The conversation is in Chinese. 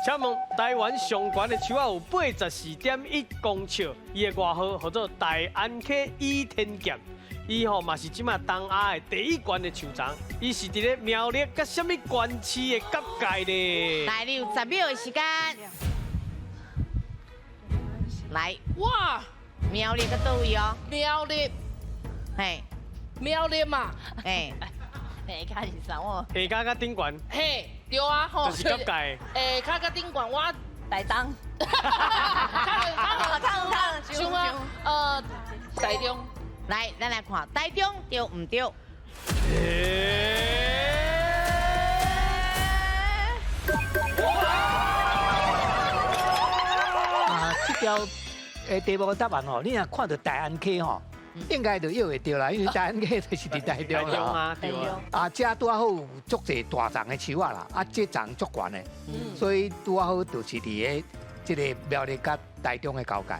请问台湾上悬的树仔有84.1公尺，伊的外号叫做大安溪倚天剑。伊吼嘛是即马东亚的第一悬的树丛，伊是伫咧苗栗甲什么县市的交界咧？来，你有10秒的时间。来，哇，苗栗个倒位哦。苗栗，嘿，苗栗嘛，嘿，下卡是啥我？下骹甲顶悬，嘿，对啊，吼，就是交界。下骹甲顶悬，我台东。想啊，台中。来，咱来看台中对唔对？啊，这条题目的答案吼，你若看到大安溪吼，应该就又会对啦，因为大安溪就是伫台中啦。啊，对啊。啊，这拄啊好有足侪大丛的树啊啦，啊，这丛足悬的，所以拄啊好就是伫个这个苗栗甲台中的交界。